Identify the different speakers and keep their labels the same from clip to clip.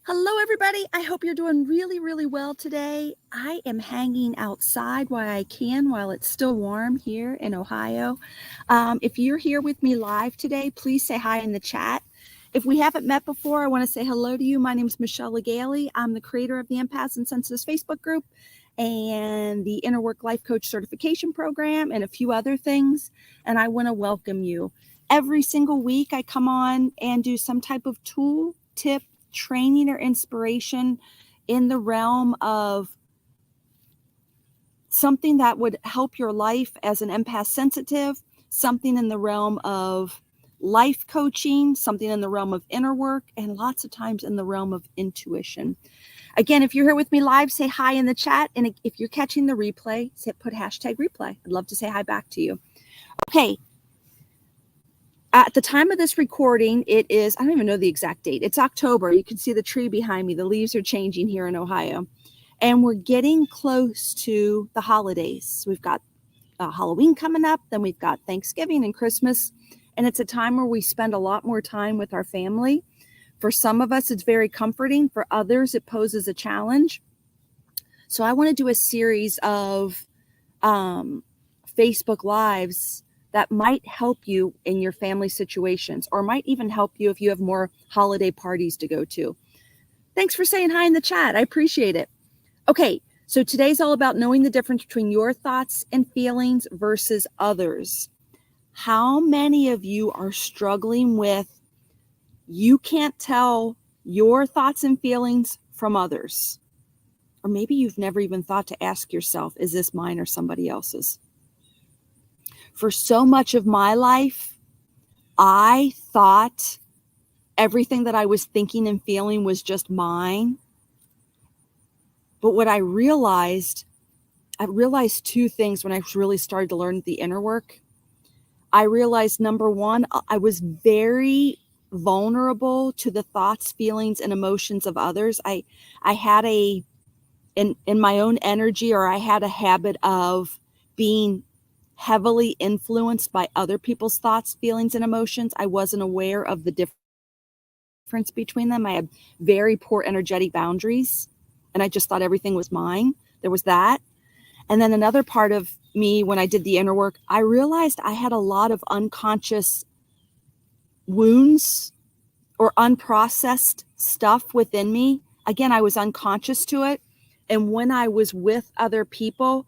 Speaker 1: Hello, everybody. I hope you're doing really, really well today. I am hanging outside while I can, while it's still warm here in Ohio. If you're here with me live today, please say hi in the chat. If we haven't met before, I want to say hello to you. My name is Michelle Legaly. I'm the creator of the Empaths and Sensitives Facebook group and the Inner Work Life Coach Certification Program and a few other things. And I want to welcome you. Every single week, I come on and do some type of tool, tip, training or inspiration in the realm of something that would help your life as an empath sensitive, something in the realm of life coaching, something in the realm of inner work, and lots of times in the realm of intuition. Again, if you're here with me live, say hi in the chat. And if you're catching the replay, put hashtag replay. I'd love to say hi back to you. Okay. At the time of this recording, it is, I don't even know the exact date. It's October. You can see the tree behind me. The leaves are changing here in Ohio. And we're getting close to the holidays. We've got Halloween coming up. Then we've got Thanksgiving and Christmas. And it's a time where we spend a lot more time with our family. For some of us, it's very comforting. For others, it poses a challenge. So I want to do a series of Facebook Lives that might help you in your family situations, or might even help you if you have more holiday parties to go to. Thanks for saying hi in the chat. I appreciate it. Okay, so today's all about knowing the difference between your thoughts and feelings versus others. How many of you are struggling with, you can't tell your thoughts and feelings from others? Or maybe you've never even thought to ask yourself, is this mine or somebody else's? For so much of my life, I thought everything that I was thinking and feeling was just mine. But what I realized two things when I really started to learn the inner work. I realized, number one, I was very vulnerable to the thoughts, feelings, and emotions of others. I had in my own energy, or I had a habit of being heavily influenced by other people's thoughts, feelings, and emotions. I wasn't aware of the difference between them. I had very poor energetic boundaries, and I just thought everything was mine. There was that. And then another part of me, when I did the inner work, I realized I had a lot of unconscious wounds or unprocessed stuff within me. Again, I was unconscious to it. And when I was with other people,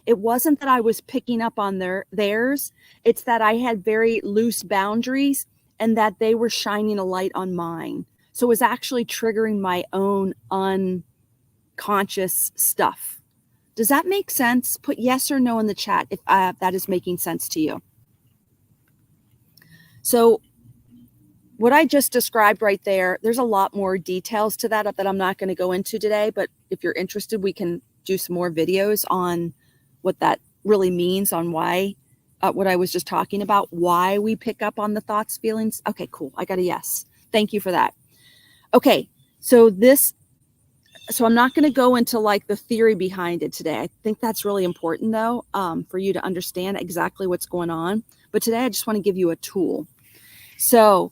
Speaker 1: it wasn't that I was picking up on theirs. It's that I had very loose boundaries and that they were shining a light on mine. So it was actually triggering my own unconscious stuff. Does that make sense? Put yes or no in the chat if that is making sense to you. So what I just described right there, there's a lot more details to that I'm not going to go into today. But if you're interested, we can do some more videos on what that really means, on why, what I was just talking about, why we pick up on the thoughts, feelings. Okay, cool. I got a yes. Thank you for that. Okay, so I'm not going to go into like the theory behind it today. I think that's really important though, for you to understand exactly what's going on. But today I just want to give you a tool. So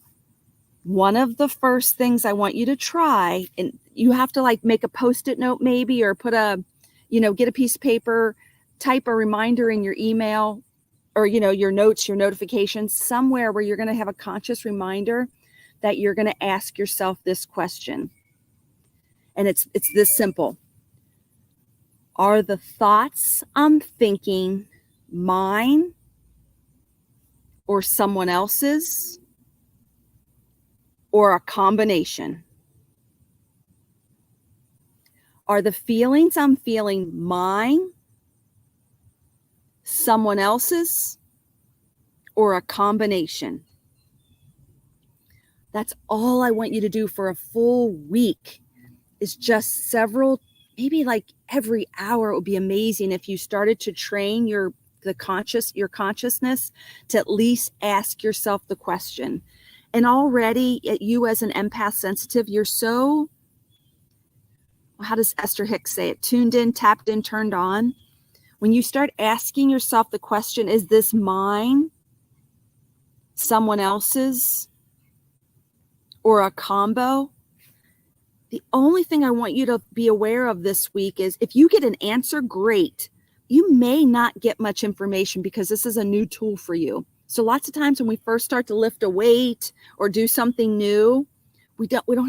Speaker 1: one of the first things I want you to try, and you have to like make a Post-it note maybe, or put get a piece of paper, type a reminder in your email, or, your notes, your notifications, somewhere where you're going to have a conscious reminder that you're going to ask yourself this question. And it's this simple. Are the thoughts I'm thinking mine or someone else's, or a combination? Are the feelings I'm feeling mine, someone else's, or a combination? That's all I want you to do for a full week, is just several, maybe like every hour. It would be amazing if you started to train your consciousness to at least ask yourself the question. And already you as an empath sensitive, you're so, how does Esther Hicks say it? Tuned in, tapped in, turned on. When you start asking yourself the question, is this mine, someone else's, or a combo? The only thing I want you to be aware of this week is if you get an answer, great. You may not get much information because this is a new tool for you. So lots of times when we first start to lift a weight or do something new,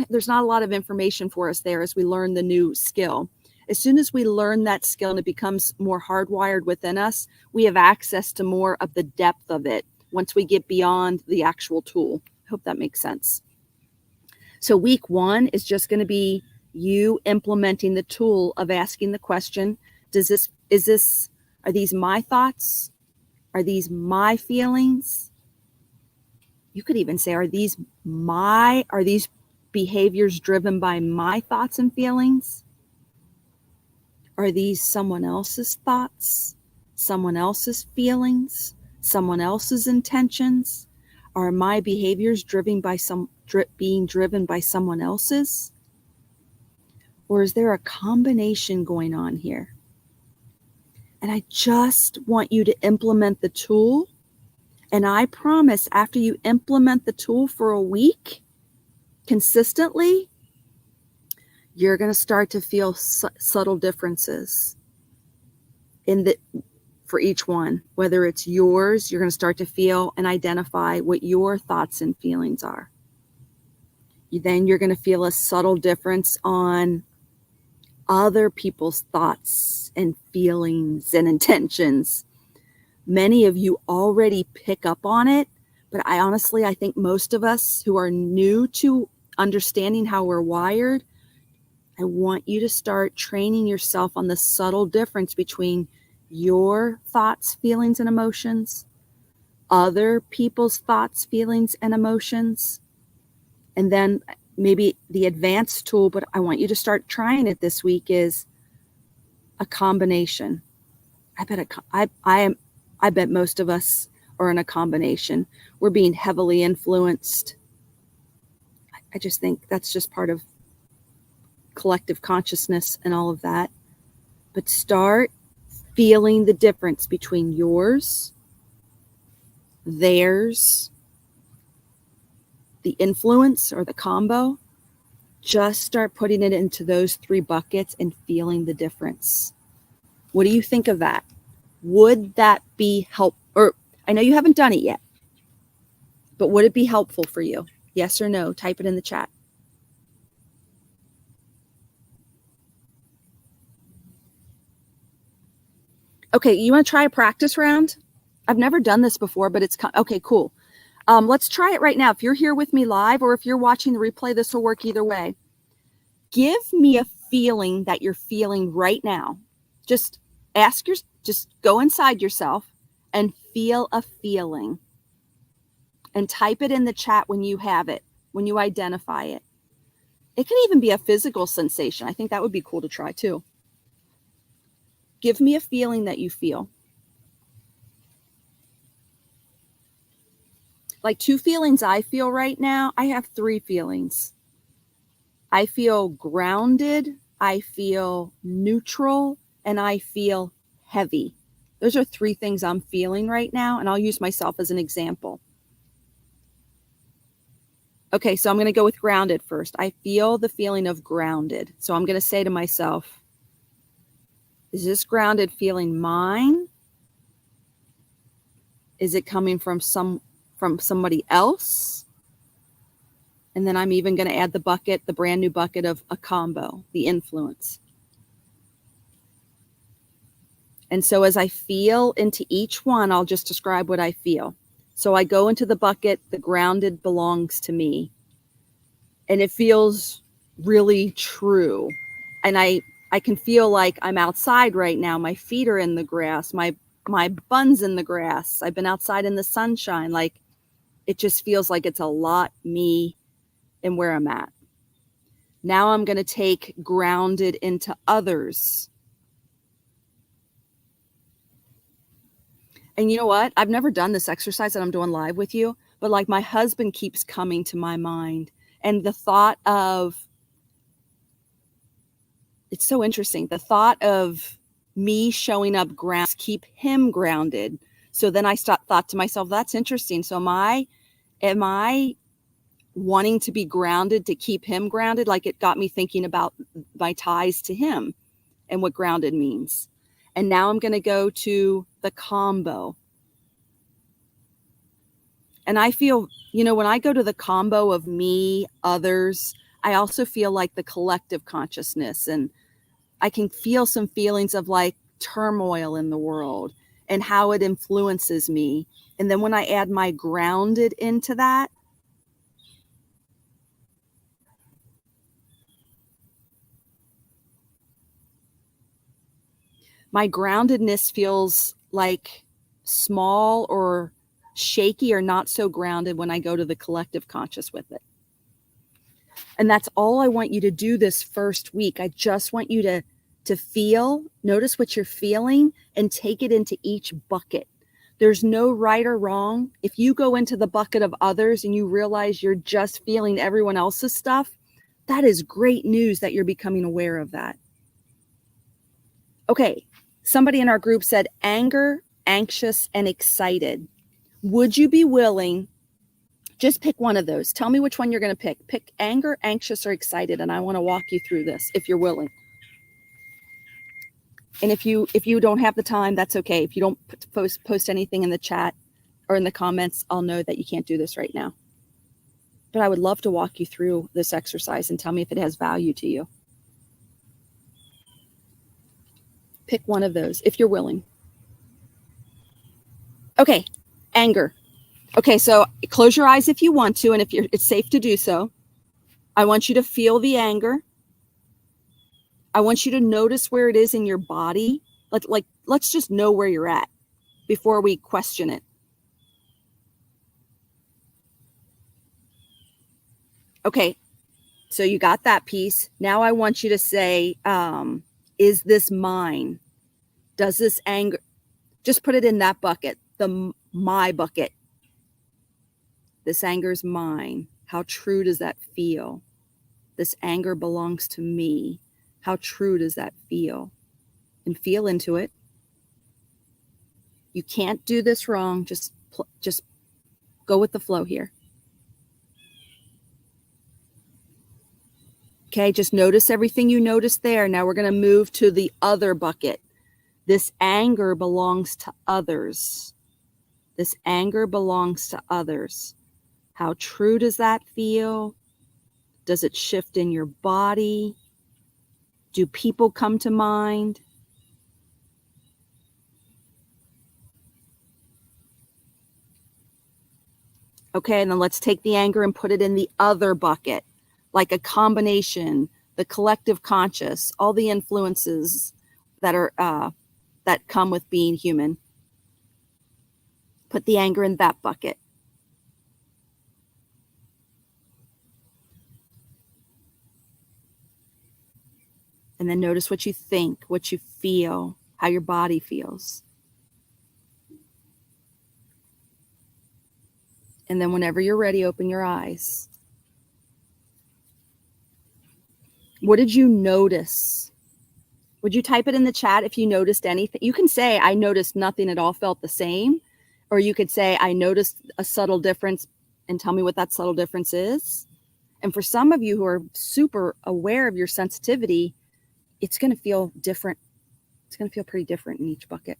Speaker 1: there's not a lot of information for us there as we learn the new skill. As soon as we learn that skill and it becomes more hardwired within us, we have access to more of the depth of it once we get beyond the actual tool. I hope that makes sense. So week 1 is just going to be you implementing the tool of asking the question, are these my thoughts? Are these my feelings? You could even say, are these behaviors driven by my thoughts and feelings? Are these someone else's thoughts, someone else's feelings, someone else's intentions? Are my behaviors being driven by someone else's? Or is there a combination going on here? And I just want you to implement the tool. And I promise after you implement the tool for a week consistently, you're going to start to feel subtle differences for each one. Whether it's yours, you're going to start to feel and identify what your thoughts and feelings are. Then you're going to feel a subtle difference on other people's thoughts and feelings and intentions. Many of you already pick up on it, but I think most of us who are new to understanding how we're wired, I want you to start training yourself on the subtle difference between your thoughts, feelings, and emotions, other people's thoughts, feelings, and emotions, and then maybe the advanced tool, but I want you to start trying it this week, is a combination. I bet most of us are in a combination. We're being heavily influenced. I just think that's just part of collective consciousness and all of that. But start feeling the difference between yours, theirs, the influence or the combo. Just start putting it into those 3 buckets and feeling the difference. What do you think of that? Would that be helpful? Or I know you haven't done it yet, but would it be helpful for you? Yes or no? Type it in the chat. Okay, you want to try a practice round? I've never done this before, but it's okay, cool. Let's try it right now. If you're here with me live or if you're watching the replay, this will work either way. Give me a feeling that you're feeling right now. Just go inside yourself and feel a feeling. And type it in the chat when you have it, when you identify it. It can even be a physical sensation. I think that would be cool to try too. Give me a feeling that you feel. Like 2 feelings I feel right now. I have 3 feelings. I feel grounded, I feel neutral, and I feel heavy. Those are 3 things I'm feeling right now, and I'll use myself as an example. Okay, so I'm going to go with grounded first. I feel the feeling of grounded. So I'm going to say to myself, is this grounded feeling mine? Is it coming from somebody else? And then I'm even going to add the brand new bucket of a combo, the influence. And so as I feel into each one, I'll just describe what I feel. So I go into the bucket, the grounded belongs to me. And it feels really true. And I can feel like I'm outside right now. My feet are in the grass. My bun's in the grass. I've been outside in the sunshine. Like, it just feels like it's a lot me and where I'm at. Now I'm going to take grounded into others. And you know what? I've never done this exercise that I'm doing live with you, but like my husband keeps coming to my mind. And the thought of, it's so interesting. The thought of me showing up keep him grounded. So then I thought to myself, that's interesting. So am I wanting to be grounded to keep him grounded. Like it got me thinking about my ties to him and what grounded means. And now I'm going to go to the combo. And I feel, when I go to the combo of me, others, I also feel like the collective consciousness, and I can feel some feelings of like turmoil in the world and how it influences me. And then when I add my grounded into that, my groundedness feels like small or shaky or not so grounded when I go to the collective conscious with it. And that's all I want you to do this first week. I just want you to feel, notice what you're feeling, and take it into each bucket. There's no right or wrong. If you go into the bucket of others and you realize you're just feeling everyone else's stuff, that is great news that you're becoming aware of that. Okay, somebody in our group said anger, anxious, and excited. Would you be willing, just pick one of those. Tell me which one you're going to pick. Pick anger, anxious, or excited, and I want to walk you through this if you're willing. And if you don't have the time, that's okay. If you don't post anything in the chat or in the comments, I'll know that you can't do this right now. But I would love to walk you through this exercise and tell me if it has value to you. Pick one of those if you're willing. Okay, anger. Okay, so close your eyes if you want to, and if it's safe to do so. I want you to feel the anger. I want you to notice where it is in your body. Let's just know where you're at before we question it. Okay, so you got that piece. Now I want you to say, is this mine? Does this anger, just put it in that bucket, my bucket. This anger is mine. How true does that feel? This anger belongs to me. How true does that feel? And feel into it. You can't do this wrong. Just go with the flow here. Okay, just notice everything you noticed there. Now we're going to move to the other bucket. This anger belongs to others. This anger belongs to others. How true does that feel? Does it shift in your body? Do people come to mind? Okay, and then let's take the anger and put it in the other bucket, like a combination, the collective conscious, all the influences that are that come with being human. Put the anger in that bucket. And then notice what you think, what you feel, how your body feels. And then whenever you're ready, open your eyes. What did you notice? Would you type it in the chat if you noticed anything? You can say, I noticed nothing at all, felt the same. Or you could say, I noticed a subtle difference, and tell me what that subtle difference is. And for some of you who are super aware of your sensitivity, it's going to feel different. It's going to feel pretty different in each bucket.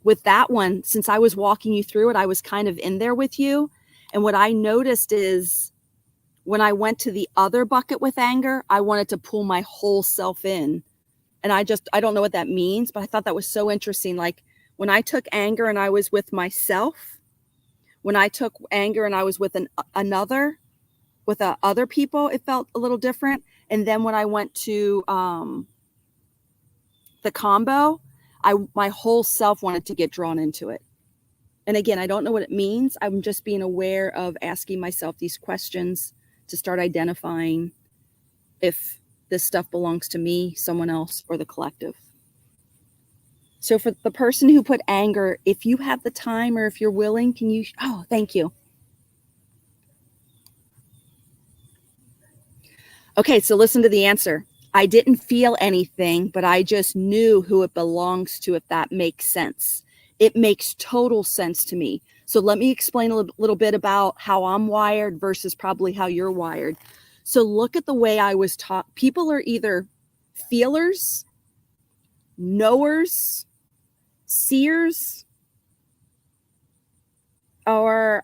Speaker 1: With that one, since I was walking you through it, I was kind of in there with you. And what I noticed is when I went to the other bucket with anger, I wanted to pull my whole self in. And I don't know what that means, but I thought that was so interesting. Like when I took anger and I was with myself, when I took anger and I was with other people, it felt a little different. And then when I went to the combo, my whole self wanted to get drawn into it. And again, I don't know what it means. I'm just being aware of asking myself these questions to start identifying if this stuff belongs to me, someone else, or the collective. So for the person who put anger, if you have the time or if you're willing, can you, thank you. Okay, so listen to the answer. I didn't feel anything, but I just knew who it belongs to, if that makes sense. It makes total sense to me. So let me explain a little bit about how I'm wired versus probably how you're wired. So look at the way I was taught. People are either feelers, knowers, seers, or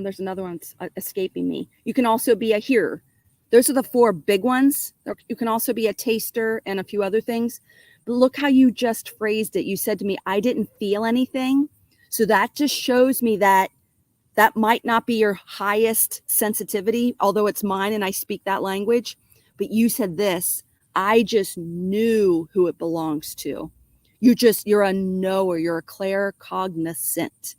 Speaker 1: there's another one escaping me. You can also be a hearer. Those are the four big ones. You can also be a taster and a few other things. But look how you just phrased it. You said to me, I didn't feel anything. So that just shows me that that might not be your highest sensitivity, although it's mine and I speak that language. But you said this, I just knew who it belongs to. You're a knower, you're a claircognizant.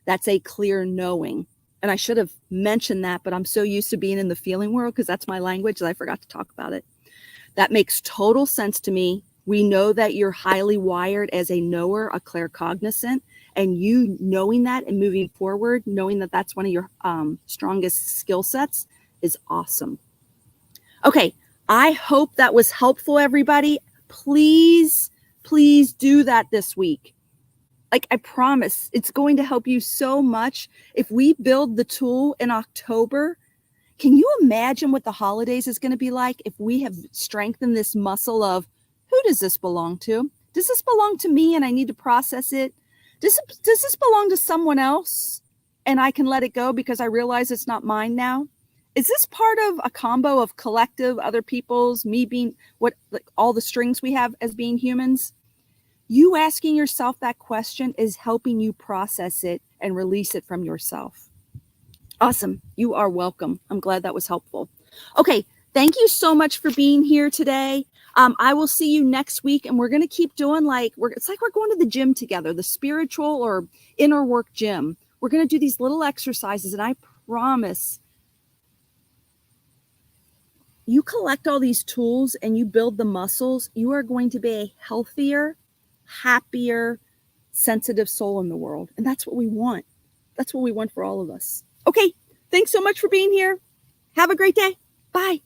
Speaker 1: That's a clear knowing. And I should have mentioned that, but I'm so used to being in the feeling world because that's my language that I forgot to talk about it. That makes total sense to me. We know that you're highly wired as a knower, a claircognizant, and you knowing that and moving forward, knowing that that's one of your strongest skill sets is awesome. Okay, I hope that was helpful, everybody. Please, please do that this week. Like I promise, it's going to help you so much. If we build the tool in October, can you imagine what the holidays is going to be like if we have strengthened this muscle of who does this belong to? Does this belong to me and I need to process it? Does this belong to someone else and I can let it go because I realize it's not mine now? Is this part of a combo of collective, other people's, me being all the strings we have as being humans? You asking yourself that question is helping you process it and release it from yourself. Awesome. You are welcome. I'm glad that was helpful. Okay. Thank you so much for being here today. I will see you next week, and we're going to keep doing it's like we're going to the gym together, the spiritual or inner work gym. We're going to do these little exercises, and I promise you collect all these tools and you build the muscles, you are going to be a healthier, happier, sensitive soul in the world. And that's what we want. That's what we want for all of us. Okay. Thanks so much for being here. Have a great day. Bye.